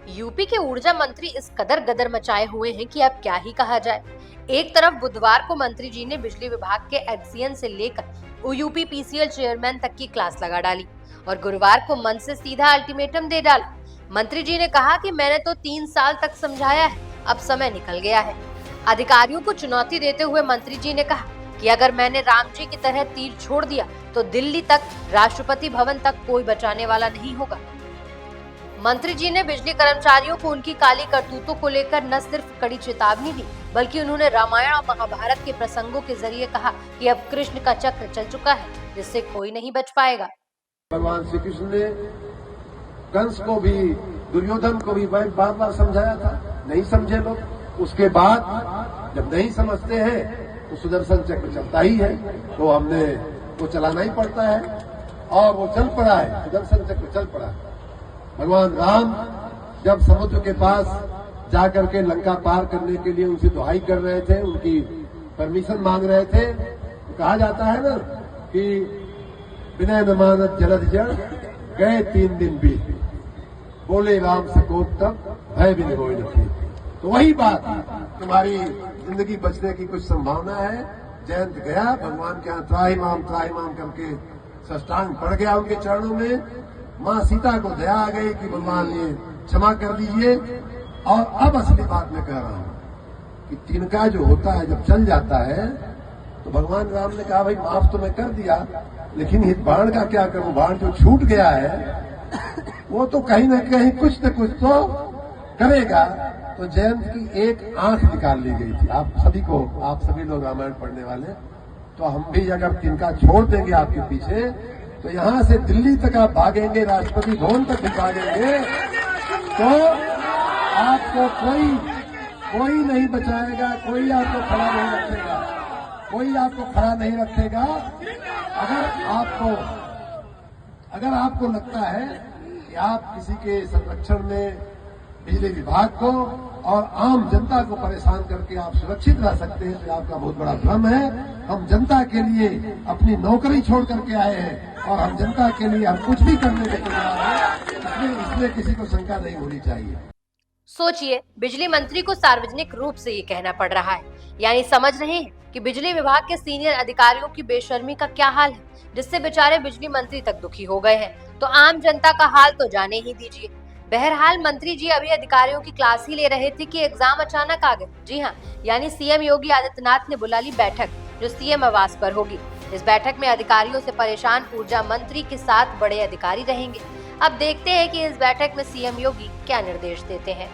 UP के ऊर्जा मंत्री इस कदर गदर मचाए हुए हैं कि अब क्या ही कहा जाए। एक तरफ बुधवार को मंत्री जी ने बिजली विभाग के एचसीएन से लेकर यूपीपीसीएल चेयरमैन तक की क्लास लगा डाली और गुरुवार को मन से सीधा अल्टीमेटम दे डाला। मंत्री जी ने कहा कि मैंने तो 3 साल तक समझाया है, अब समय निकल गया है। अधिकारियों को चुनौती देते हुए मंत्री जी ने कहा कि अगर मैंने राम जी की तरह तीर छोड़ दिया तो दिल्ली तक, राष्ट्रपति भवन तक कोई बचाने वाला नहीं होगा। मंत्री जी ने बिजली कर्मचारियों को उनकी काली करतूतों को लेकर न सिर्फ कड़ी चेतावनी दी, बल्कि उन्होंने रामायण और महाभारत के प्रसंगों के जरिए कहा कि अब कृष्ण का चक्र चल चुका है, जिससे कोई नहीं बच पाएगा। भगवान श्री कृष्ण ने कंस को भी, दुर्योधन को भी बार बार समझाया था, नहीं समझे लोग। उसके बाद जब नहीं समझते हैं तो सुदर्शन चक्र चलता ही है, तो हमने वो चलाना ही पड़ता है और वो चल पड़ा है, सुदर्शन चक्र चल पड़ा है। भगवान राम जब समुद्र के पास जाकर के लंका पार करने के लिए उनसे दुहाई कर रहे थे, उनकी परमिशन मांग रहे थे, तो कहा जाता है ना कि विनय न मानत जलद जड़ गए 3 दिन बीत, बोले राम सकोत्तम भय बिन होय न थी। तो वही बात, तुम्हारी जिंदगी बचने की कुछ संभावना है। जयंत गया भगवान के यहाँ त्राहिमाम करके साष्टांग पड़ गया उनके चरणों में। माँ सीता को दया आ गई कि भगवान ये क्षमा कर दीजिए। और अब असली बात मैं कह रहा हूं कि तिनका जो होता है जब चल जाता है तो भगवान राम ने कहा भाई माफ तो मैं कर दिया, लेकिन इस बाण का क्या करूं? बाण जो छूट गया है वो तो कहीं न कहीं कुछ न कुछ तो करेगा। तो जयंत की एक आंख निकाल ली गई थी। आप सभी लोग रामायण पढ़ने वाले, तो हम भी अगर तिनका छोड़ देंगे आपके पीछे तो यहाँ से दिल्ली तक आप भागेंगे, राष्ट्रपति भवन तक भी भागेंगे, तो आपको कोई नहीं बचाएगा, कोई आपको खड़ा नहीं रखेगा, कोई आपको खड़ा नहीं रखेगा। अगर आपको लगता है कि आप किसी के संरक्षण में बिजली विभाग को और आम जनता को परेशान करके आप सुरक्षित रह सकते हैं, तो आपका बहुत बड़ा भ्रम है। हम जनता के लिए अपनी नौकरी छोड़ करके आए हैं और हम जनता के लिए हम कुछ भी करने के तैयार हैं, इसलिए किसी को शंका नहीं होनी चाहिए। सोचिए, बिजली मंत्री को सार्वजनिक रूप से ये कहना पड़ रहा है, यानी समझ रहे हैं कि बिजली विभाग के सीनियर अधिकारियों की बेशर्मी का क्या हाल है, जिससे बेचारे बिजली मंत्री तक दुखी हो गए हैं। तो आम जनता का हाल तो जाने ही दीजिए। बहरहाल मंत्री जी अभी अधिकारियों की क्लास ही ले रहे थे कि एग्जाम अचानक आ गए। जी हाँ, यानी सीएम योगी आदित्यनाथ ने बुला ली बैठक, जो सीएम आवास पर होगी। इस बैठक में अधिकारियों से परेशान ऊर्जा मंत्री के साथ बड़े अधिकारी रहेंगे। अब देखते हैं कि इस बैठक में सीएम योगी क्या निर्देश देते हैं।